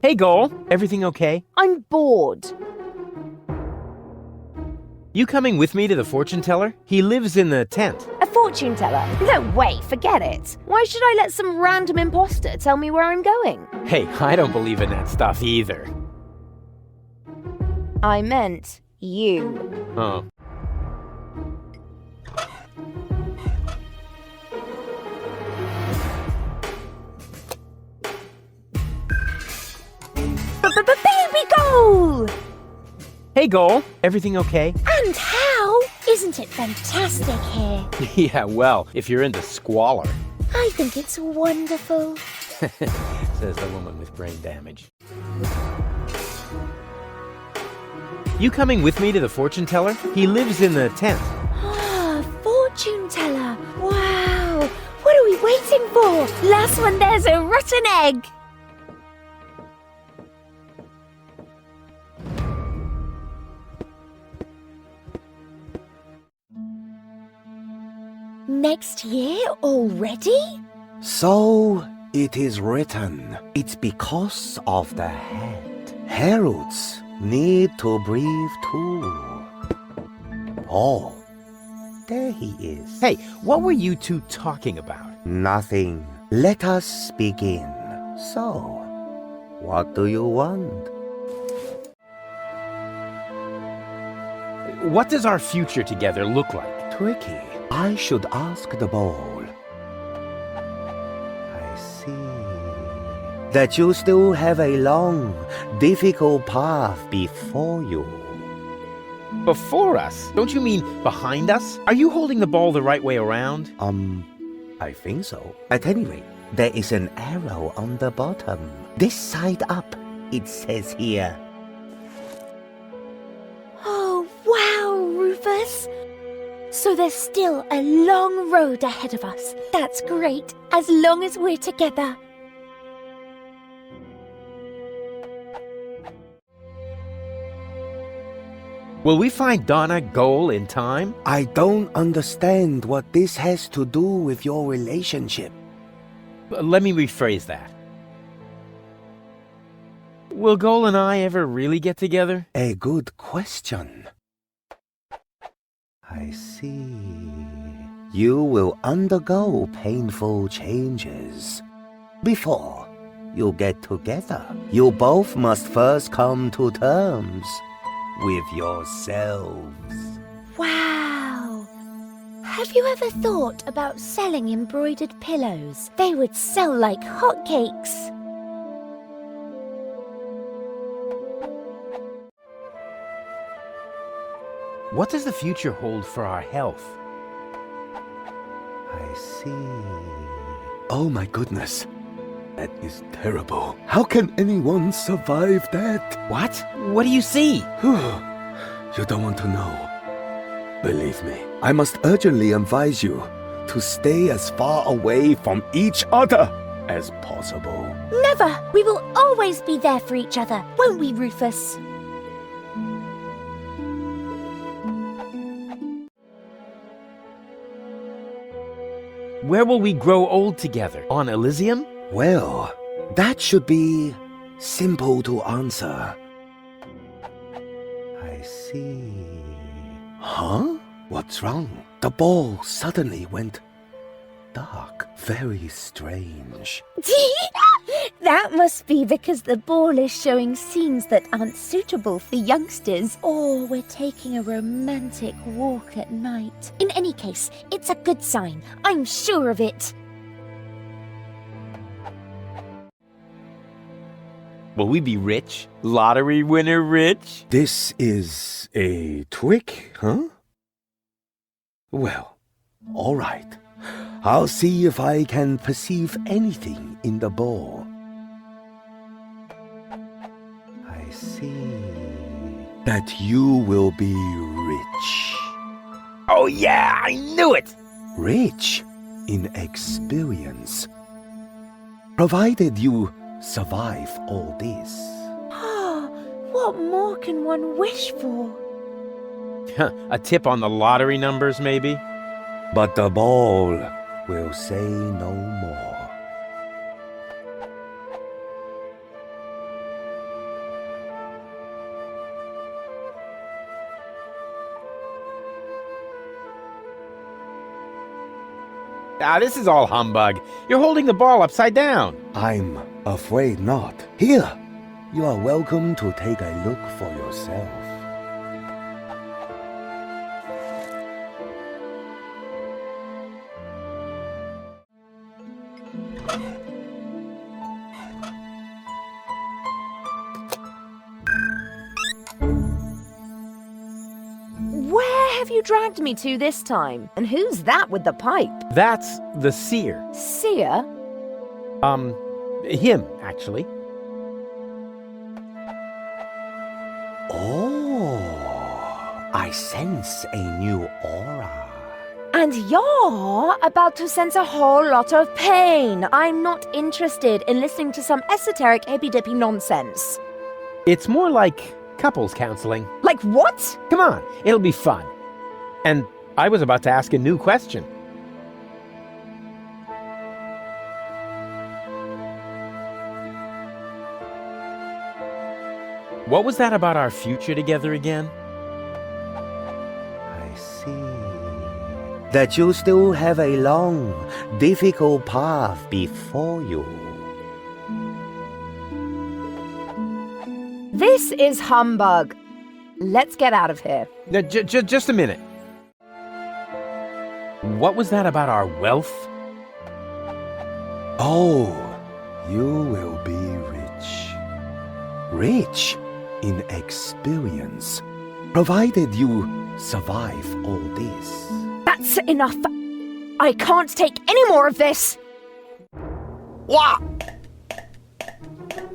Hey, Goal. Everything okay? I'm bored. You coming with me to the fortune teller? He lives in the tent. A fortune teller? No way, forget it. Why should I let some random imposter tell me where I'm going? Hey, I don't believe in that stuff either. I meant you. Oh. Baby goal! Hey, Goal. Everything okay? And how? Isn't it fantastic here? Yeah, well, if you're into squalor. I think it's wonderful. Says the woman with brain damage. You coming with me to the fortune teller? He lives in the tent. Ah, fortune teller. Wow. What are we waiting for? Last one, there's a rotten egg. Next year already? So it is written. It's because of the head. Heralds need to breathe too. Oh, there he is. Hey, what were you two talking about? Nothing. Let us begin. So, what do you want? What does our future together look like? Tricky. I should ask the bowl. I see that you still have a long, difficult path before you. Before us? Don't you mean behind us? Are you holding the ball the right way around? I think so. At any rate, there is an arrow on the bottom. This side up, it says here. Oh, wow, Rufus. So there's still a long road ahead of us. That's great, as long as we're together. Will we find Donna Goal in time? I don't understand what this has to do with your relationship. Let me rephrase that. Will Goal and I ever really get together? A good question. I see. You will undergo painful changes. Before you get together, you both must first come to terms with yourselves. Wow. Have you ever thought about selling embroidered pillows? They would sell like hotcakes. What does the future hold for our health? I see. Oh my goodness. That is terrible. How can anyone survive that? What? What do you see? You don't want to know. Believe me, I must urgently advise you to stay as far away from each other as possible. Never! We will always be there for each other, won't we, Rufus? Where will we grow old together? On Elysium? Well, that should be simple to answer. I see. Huh? What's wrong? The ball suddenly went dark. Very strange. That must be because the ball is showing scenes that aren't suitable for youngsters, or we're taking a romantic walk at night. In any case, it's a good sign. I'm sure of it. Will we be rich? Lottery winner rich? This is a trick, huh? Well, all right. I'll see if I can perceive anything in the ball. I see that you will be rich. Oh yeah, I knew it! Rich in experience. Provided you survive all this. What more can one wish for? A tip on the lottery numbers, maybe? But the ball will say no more. This is all humbug. You're holding the ball upside down. I'm afraid not. Here, you are welcome to take a look for yourself. Where have you dragged me to this time? And who's that with the pipe? That's the seer. Seer? Him, actually. Oh, I sense a new aura. And you're about to sense a whole lot of pain. I'm not interested in listening to some esoteric hippy-dippy nonsense. It's more like couples counseling. Like what? Come on, it'll be fun. And I was about to ask a new question. What was that about our future together again? I see. That you still have a long, difficult path before you. This is humbug. Let's get out of here. Now, just a minute. What was that about our wealth? Oh, you will be rich. Rich in experience, provided you survive all this. That's enough. I can't take any more of this. What?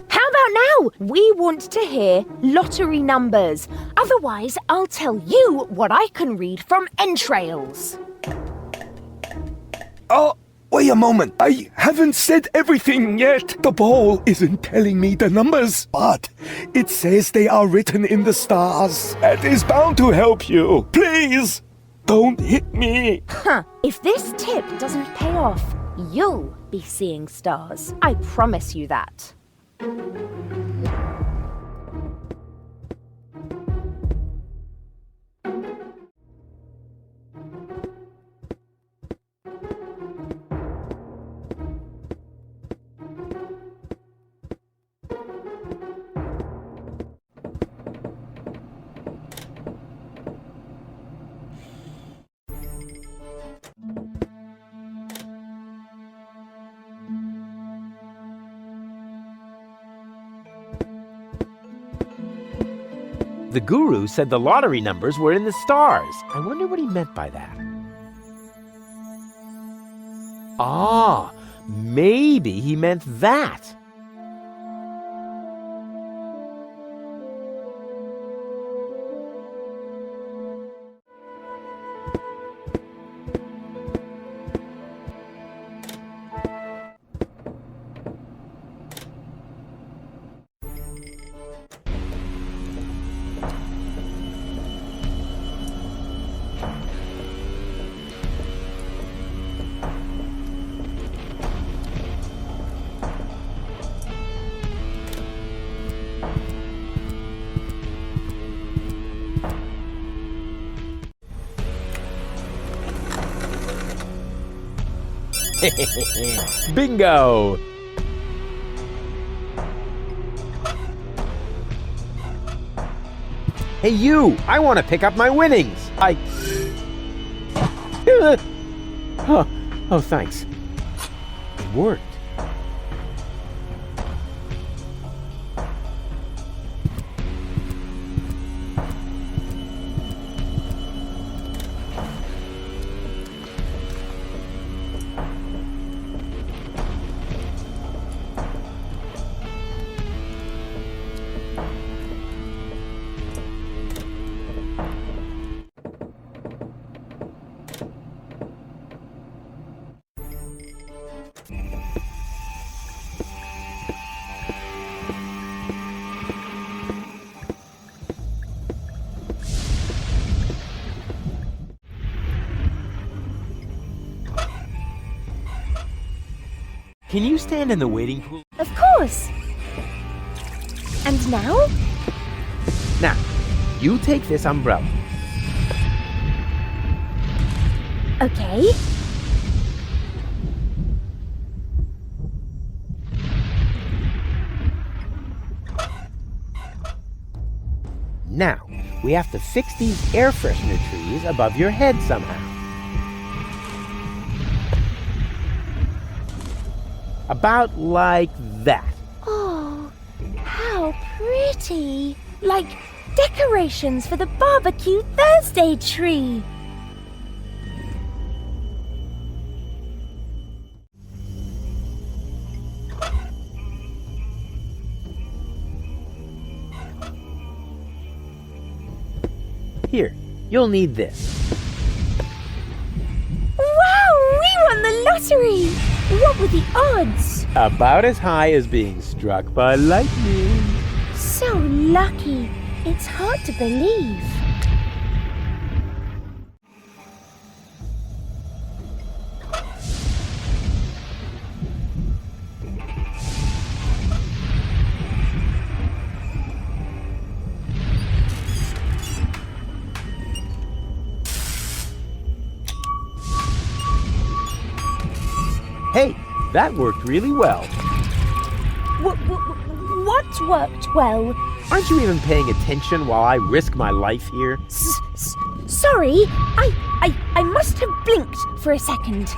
How about now? We want to hear lottery numbers. Otherwise, I'll tell you what I can read from entrails. Oh, wait a moment. I haven't said everything yet. The ball isn't telling me the numbers, but it says they are written in the stars. That is bound to help you. Please, don't hit me. Huh. If this tip doesn't pay off, you'll be seeing stars. I promise you that. The guru said the lottery numbers were in the stars. I wonder what he meant by that. Ah, maybe he meant that. Bingo! Hey you! I want to pick up my winnings! Oh, thanks. It worked. Can you stand in the waiting pool? Of course. And now? Now, you take this umbrella. Okay. Now, we have to fix these air freshener trees above your head somehow. About like that. Oh, how pretty! Like decorations for the barbecue Thursday tree. Here, you'll need this. Wow, we won the lottery! What were the odds? About as high as being struck by lightning. So lucky. It's hard to believe. Hey, that worked really well. What worked well? Aren't you even paying attention while I risk my life here? Sorry, I must have blinked for a second.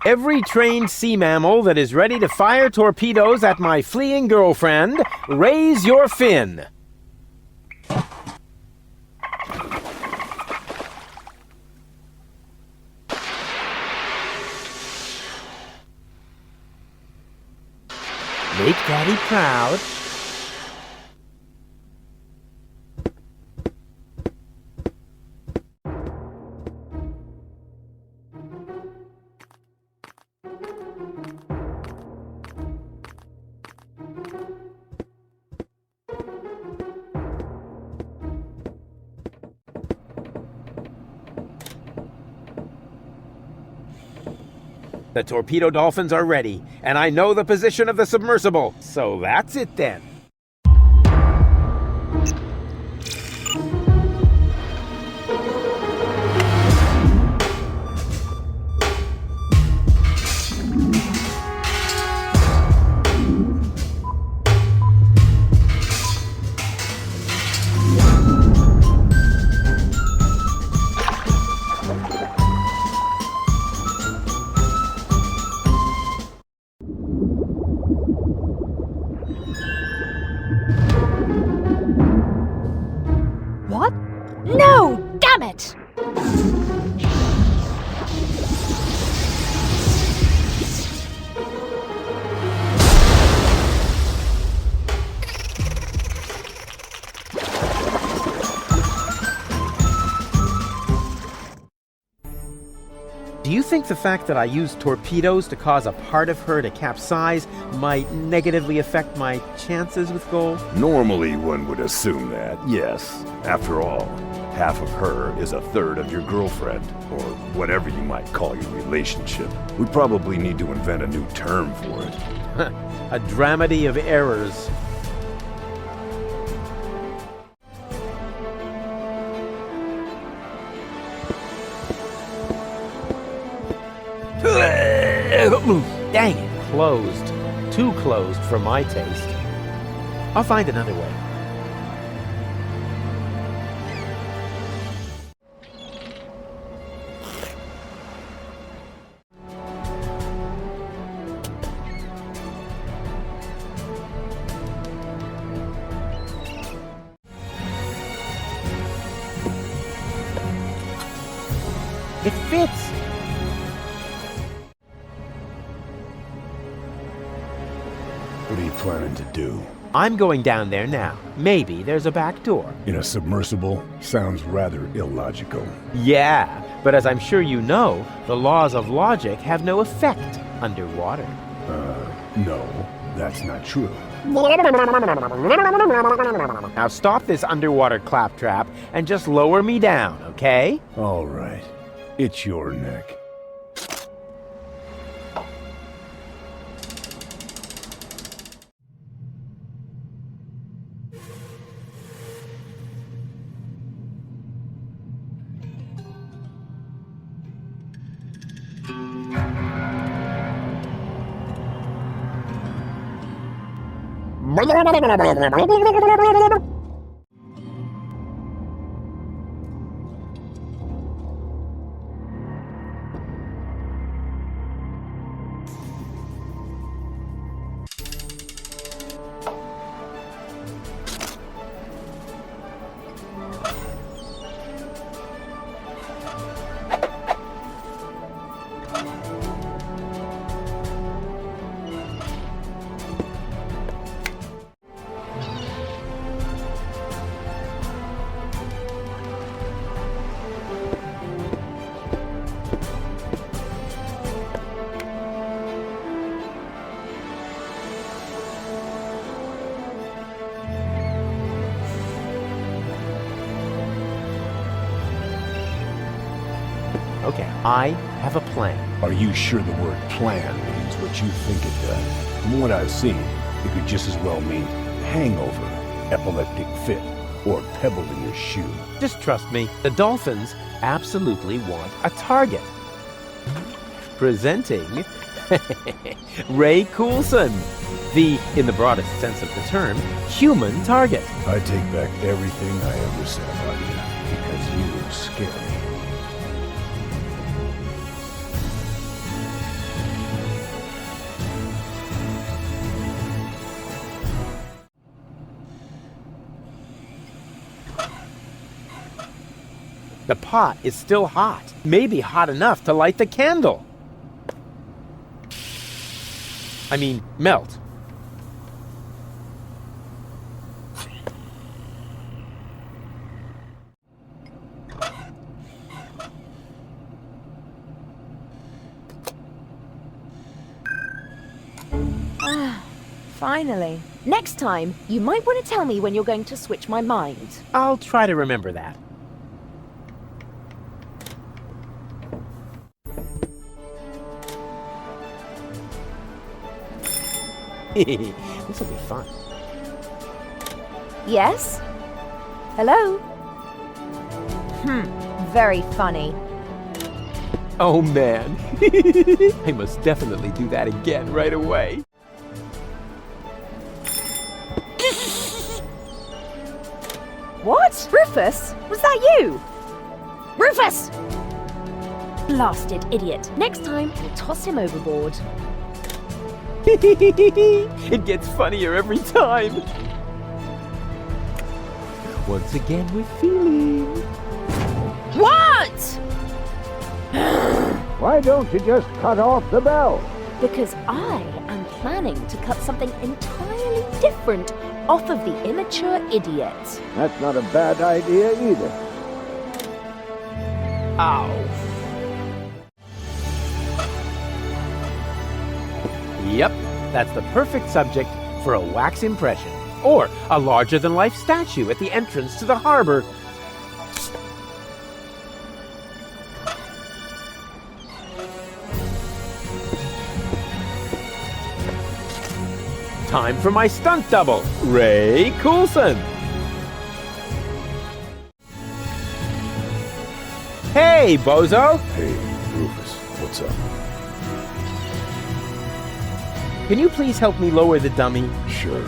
Every trained sea mammal that is ready to fire torpedoes at my fleeing girlfriend, raise your fin. Make Daddy proud. The torpedo dolphins are ready, and I know the position of the submersible, so that's it then. What? No! Damn it! Do you think the fact that I used torpedoes to cause a part of her to capsize might negatively affect my chances with gold? Normally, one would assume that, yes. After all, half of her is a third of your girlfriend, or whatever you might call your relationship. We probably need to invent a new term for it. A dramedy of errors. Dang it, closed. Too closed for my taste. I'll find another way. It fits! What are you planning to do? I'm going down there now. Maybe there's a back door. In a submersible? Sounds rather illogical. Yeah, but as I'm sure you know, the laws of logic have no effect underwater. No, that's not true. Now stop this underwater claptrap and just lower me down, okay? All right. It's your neck. Okay, I have a plan. Are you sure the word plan means what you think it does? From what I've seen, it could just as well mean hangover, epileptic fit, or pebble in your shoe. Just trust me, the dolphins absolutely want a target. Presenting Ray Coulson, the, in the broadest sense of the term, human target. I take back everything I ever said about you, because you scare me. The pot is still hot. Maybe hot enough to light the candle. I mean, melt. Finally. Next time, you might want to tell me when you're going to switch my mind. I'll try to remember that. This will be fun. Yes? Hello? Very funny. Oh man, I must definitely do that again right away. What? Rufus? Was that you? Rufus! Blasted idiot. Next time, we'll toss him overboard. It gets funnier every time. Once again with feeling. What? Why don't you just cut off the bell? Because I am planning to cut something entirely different off of the immature idiot. That's not a bad idea either. Ow. Yep, that's the perfect subject for a wax impression. Or a larger-than-life statue at the entrance to the harbor. Time for my stunt double, Ray Coulson. Hey, bozo! Hey, Rufus, what's up? Can you please help me lower the dummy? Sure.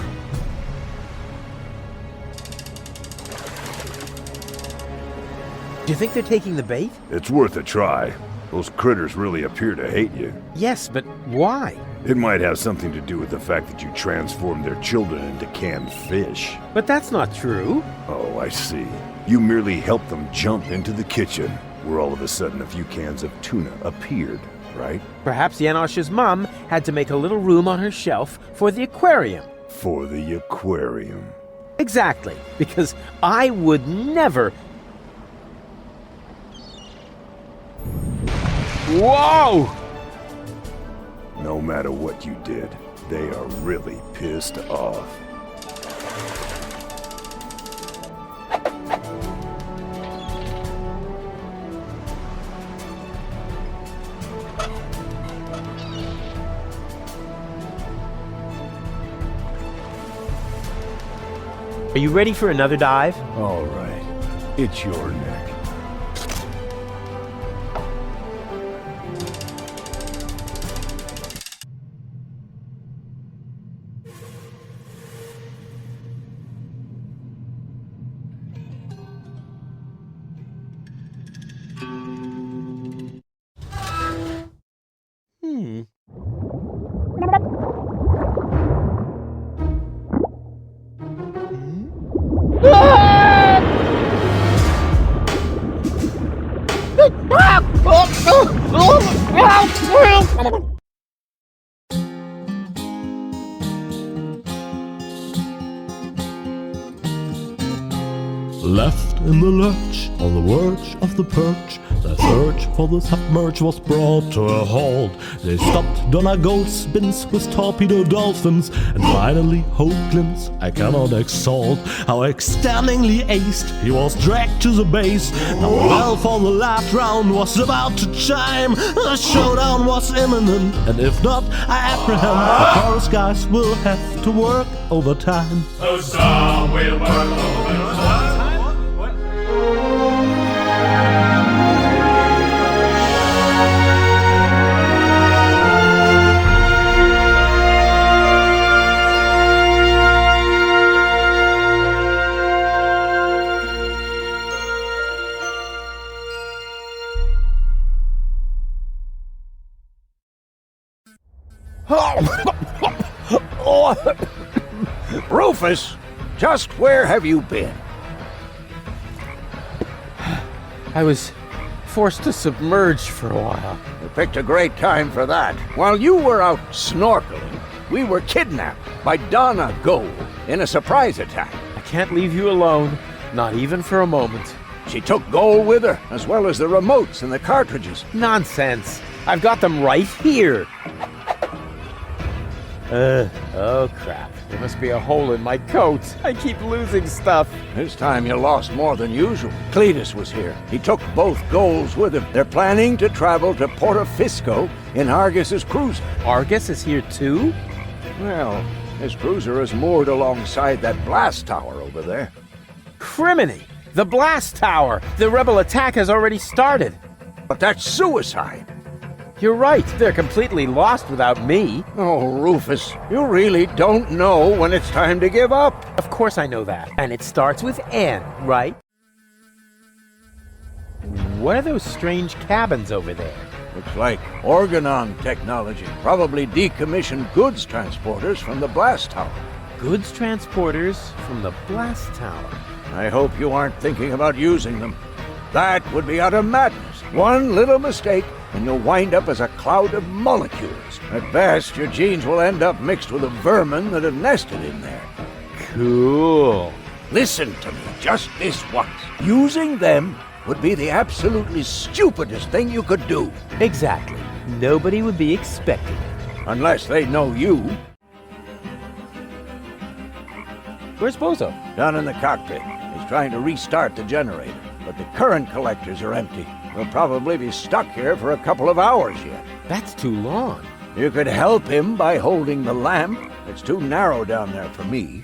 Do you think they're taking the bait? It's worth a try. Those critters really appear to hate you. Yes, but why? It might have something to do with the fact that you transformed their children into canned fish. But that's not true. Oh, I see. You merely helped them jump into the kitchen, where all of a sudden a few cans of tuna appeared. right? Perhaps Janosch's mom had to make a little room on her shelf for the aquarium. For the aquarium. Exactly, because I would never... Whoa! No matter what you did, they are really pissed off. Are you ready for another dive? All right, it's your neck. Left in the lurch, on the verge of the perch, the search for the submerge was brought to a halt. They stopped Donna Goldspins with torpedo dolphins, and finally Hoagland's I cannot exalt. How externingly aced he was dragged to the base. Now the bell for the last round was about to chime. The showdown was imminent, and if not, I apprehend the chorus guys will have to work overtime. Some will work overtime. Rufus, just where have you been? I was forced to submerge for a while. You picked a great time for that. While you were out snorkeling, we were kidnapped by Donna Gold in a surprise attack. I can't leave you alone, not even for a moment. She took Gold with her, as well as the remotes and the cartridges. Nonsense. I've got them right here. Oh crap. There must be a hole in my coat. I keep losing stuff. This time you lost more than usual. Cletus was here. He took both Golds with him. They're planning to travel to Portofisco in Argus's cruiser. Argus is here too? Well, his cruiser is moored alongside that blast tower over there. Criminy! The blast tower! The rebel attack has already started. But that's suicide. You're right. They're completely lost without me. Oh, Rufus, you really don't know when it's time to give up. Of course I know that. And it starts with N, right? What are those strange cabins over there? Looks like Organon technology. Probably decommissioned goods transporters from the blast tower. Goods transporters from the blast tower. I hope you aren't thinking about using them. That would be utter madness. One little mistake, and you'll wind up as a cloud of molecules. At best, your genes will end up mixed with the vermin that have nested in there. Cool. Listen to me just this once. Using them would be the absolutely stupidest thing you could do. Exactly. Nobody would be expecting it. Unless they know you. Where's Bozo? Down in the cockpit. He's trying to restart the generator, but the current collectors are empty. We'll probably be stuck here for a couple of hours yet. That's too long. You could help him by holding the lamp. It's too narrow down there for me.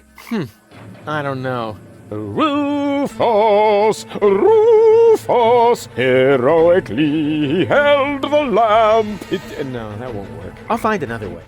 I don't know. Rufus, Rufus, heroically held the lamp. No, that won't work. I'll find another way.